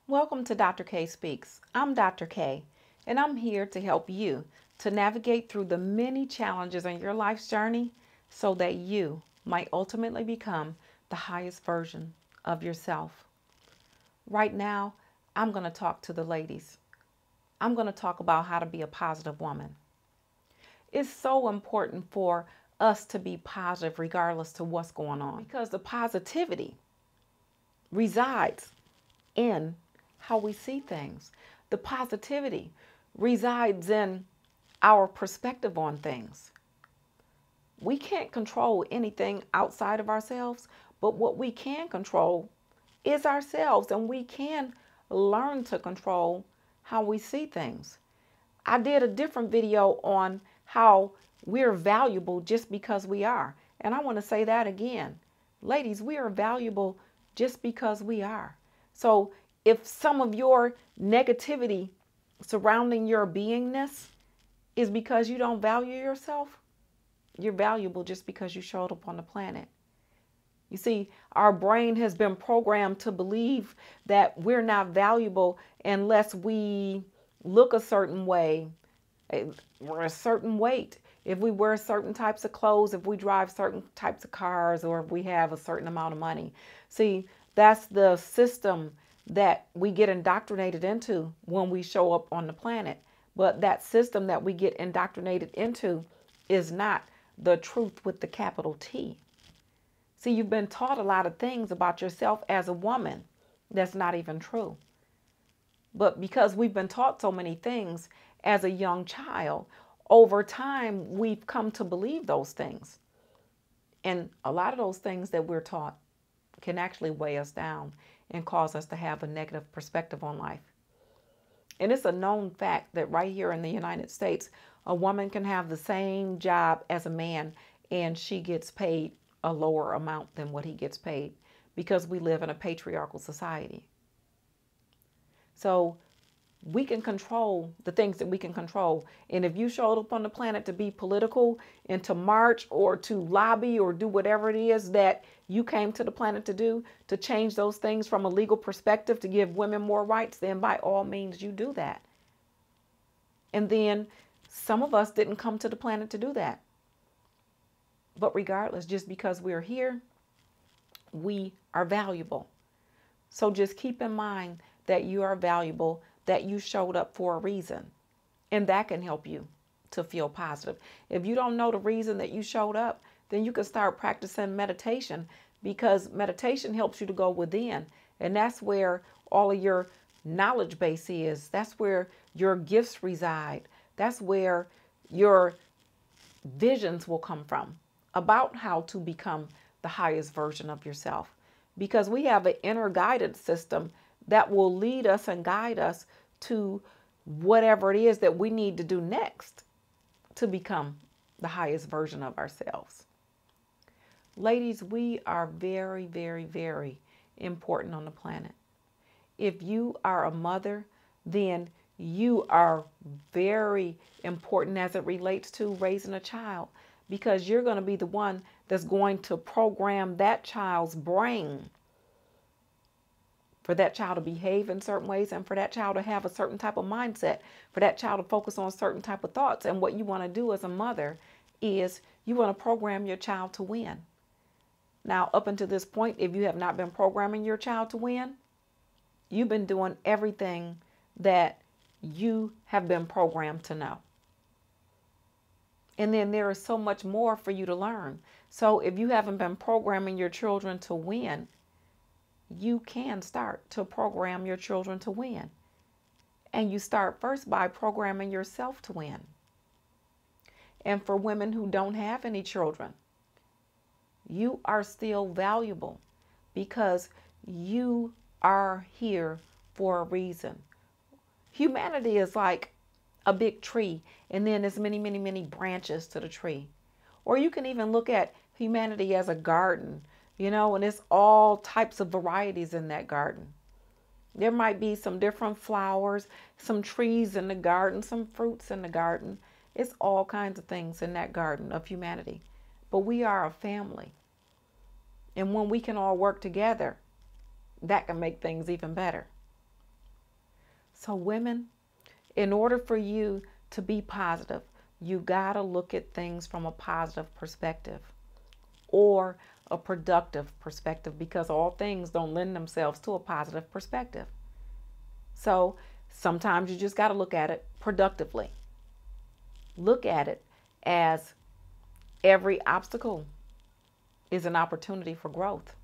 Welcome to Dr. K Speaks. I'm Dr. K, and I'm here to help you to navigate through the many challenges in your life's journey so that you might ultimately become the highest version of yourself. Right now, I'm going to talk to the ladies. I'm going to talk about how to be a positive woman. It's so important for us to be positive regardless to what's going on, because the positivity resides in how we see things. The positivity resides in our perspective on things. We can't control anything outside of ourselves, but what we can control is ourselves, and we can learn to control how we see things. I did a different video on how we're valuable just because we are. And I want to say that again. Ladies, we are valuable just because we are. So if some of your negativity surrounding your beingness is because you don't value yourself, you're valuable just because you showed up on the planet. You see, our brain has been programmed to believe that we're not valuable unless we look a certain way, we're a certain weight, if we wear certain types of clothes, if we drive certain types of cars, or if we have a certain amount of money. See, that's the system that we get indoctrinated into when we show up on the planet. But that system that we get indoctrinated into is not the truth with the capital T. See, you've been taught a lot of things about yourself as a woman that's not even true. But because we've been taught so many things as a young child, over time, we've come to believe those things. And a lot of those things that we're taught can actually weigh us down and cause us to have a negative perspective on life. And it's a known fact that right here in the United States, a woman can have the same job as a man and she gets paid a lower amount than what he gets paid, because we live in a patriarchal society. So we can control the things that we can control. And if you showed up on the planet to be political and to march or to lobby or do whatever it is that you came to the planet to do, to change those things from a legal perspective, to give women more rights, then by all means you do that. And then some of us didn't come to the planet to do that. But regardless, just because we're here, we are valuable. So just keep in mind that you are valuable, that you showed up for a reason. And that can help you to feel positive. If you don't know the reason that you showed up, then you can start practicing meditation, because meditation helps you to go within. And that's where all of your knowledge base is. That's where your gifts reside. That's where your visions will come from about how to become the highest version of yourself. Because we have an inner guidance system that will lead us and guide us to whatever it is that we need to do next to become the highest version of ourselves. Ladies, we are very, very, very important on the planet. If you are a mother, then you are very important as it relates to raising a child, because you're going to be the one that's going to program that child's brain for that child to behave in certain ways, and for that child to have a certain type of mindset, for that child to focus on certain type of thoughts. And what you want to do as a mother is you want to program your child to win. Now, up until this point, if you have not been programming your child to win, you've been doing everything that you have been programmed to know. And then there is so much more for you to learn. So if you haven't been programming your children to win, you can start to program your children to win. And you start first by programming yourself to win. And for women who don't have any children, you are still valuable, because you are here for a reason. Humanity is like a big tree, and then there's many, many, many branches to the tree. Or you can even look at humanity as a garden, and it's all types of varieties in that garden. There might be some different flowers, some trees in the garden, some fruits in the garden. It's all kinds of things in that garden of humanity. But we are a family. And when we can all work together, that can make things even better. So women, in order for you to be positive, you got to look at things from a positive perspective or a productive perspective, because all things don't lend themselves to a positive perspective. So sometimes you just got to look at it productively. Look at it as every obstacle is an opportunity for growth,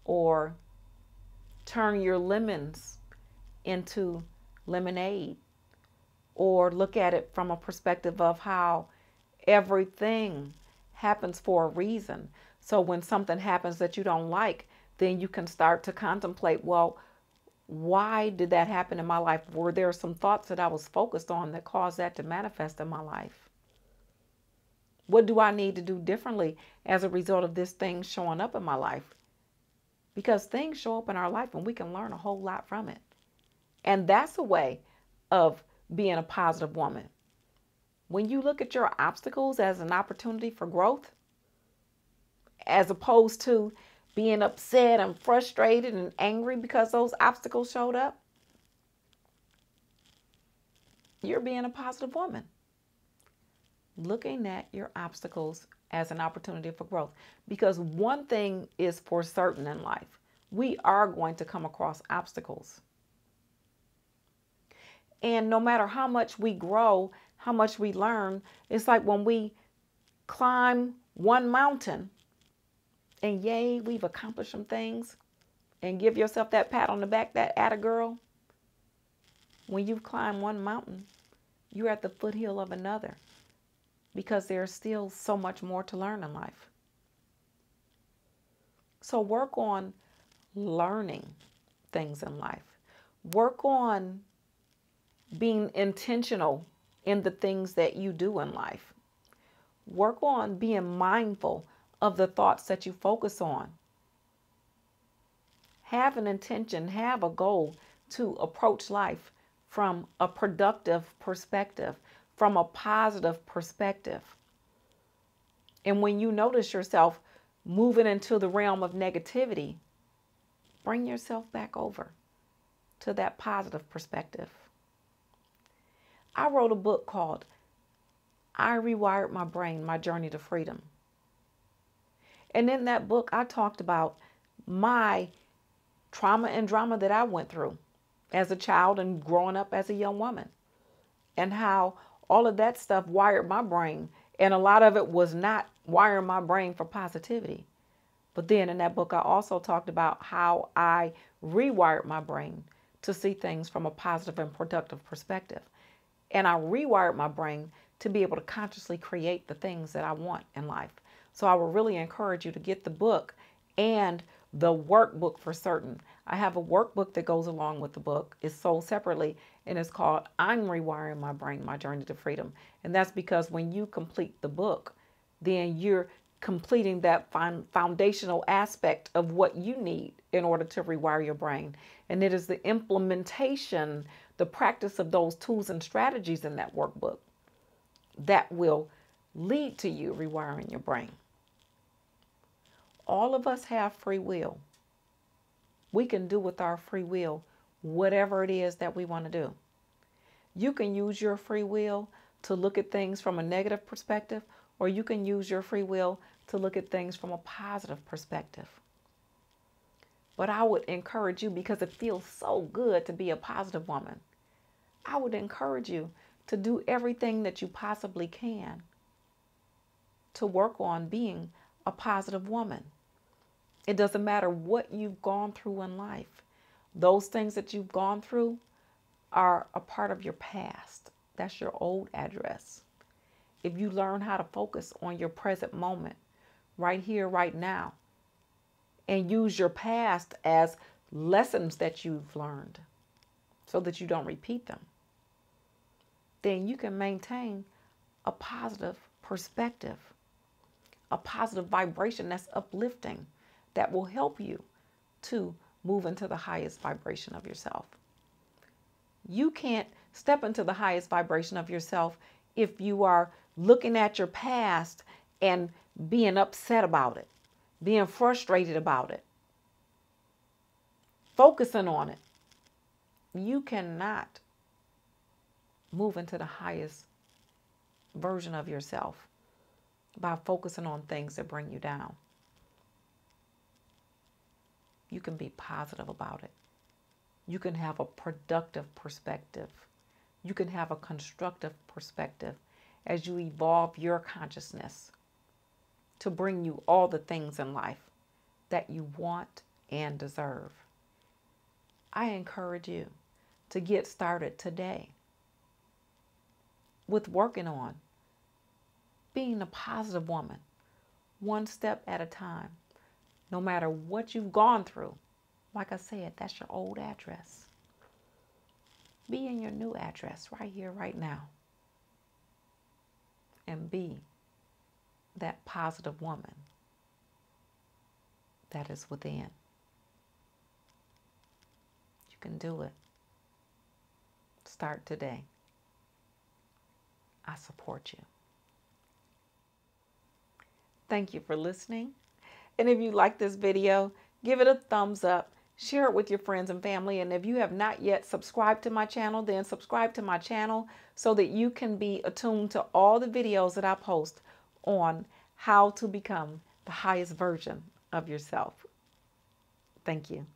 or turn your lemons into lemonade, or look at it from a perspective of how everything happens for a reason. So when something happens that you don't like, then you can start to contemplate, well, why did that happen in my life? Were there some thoughts that I was focused on that caused that to manifest in my life? What do I need to do differently as a result of this thing showing up in my life? Because things show up in our life and we can learn a whole lot from it. And that's a way of being a positive woman. When you look at your obstacles as an opportunity for growth, as opposed to being upset and frustrated and angry because those obstacles showed up, you're being a positive woman. Looking at your obstacles as an opportunity for growth. Because one thing is for certain in life, we are going to come across obstacles. And no matter how much we grow, how much we learn, it's like when we climb one mountain and yay, we've accomplished some things, and give yourself that pat on the back, that atta girl. When you've climbed one mountain, you're at the foothill of another, because there's still so much more to learn in life. So work on learning things in life. Work on being intentional in the things that you do in life. Work on being mindful of the thoughts that you focus on. Have an intention, have a goal to approach life from a productive perspective, from a positive perspective. And when you notice yourself moving into the realm of negativity, bring yourself back over to that positive perspective. I wrote a book called I Rewired My Brain, My Journey to Freedom. And in that book, I talked about my trauma and drama that I went through as a child and growing up as a young woman, and how all of that stuff wired my brain. And a lot of it was not wiring my brain for positivity. But then in that book, I also talked about how I rewired my brain to see things from a positive and productive perspective. And I rewired my brain to be able to consciously create the things that I want in life. So I would really encourage you to get the book and the workbook for certain. I have a workbook that goes along with the book. It's sold separately, and it's called I'm Rewiring My Brain, My Journey to Freedom. And that's because when you complete the book, then you're completing that foundational aspect of what you need in order to rewire your brain. And it is the implementation, the practice of those tools and strategies in that workbook that will lead to you rewiring your brain. All of us have free will. We can do with our free will whatever it is that we want to do. You can use your free will to look at things from a negative perspective, or you can use your free will to look at things from a positive perspective. But I would encourage you, because it feels so good to be a positive woman, I would encourage you to do everything that you possibly can to work on being a positive woman. It doesn't matter what you've gone through in life. Those things that you've gone through are a part of your past. That's your old address. If you learn how to focus on your present moment, right here, right now, and use your past as lessons that you've learned so that you don't repeat them, then you can maintain a positive perspective, a positive vibration that's uplifting, that will help you to move into the highest vibration of yourself. You can't step into the highest vibration of yourself if you are looking at your past and being upset about it, being frustrated about it, focusing on it. You cannot move into the highest version of yourself by focusing on things that bring you down. You can be positive about it. You can have a productive perspective. You can have a constructive perspective as you evolve your consciousness to bring you all the things in life that you want and deserve. I encourage you to get started today with working on being a positive woman, one step at a time. No matter what you've gone through, like I said, that's your old address. Be in your new address right here, right now. And be that positive woman that is within. You can do it. Start today. I support you. Thank you for listening. And if you like this video, give it a thumbs up, share it with your friends and family. And if you have not yet subscribed to my channel, then subscribe to my channel so that you can be attuned to all the videos that I post on how to become the highest version of yourself. Thank you.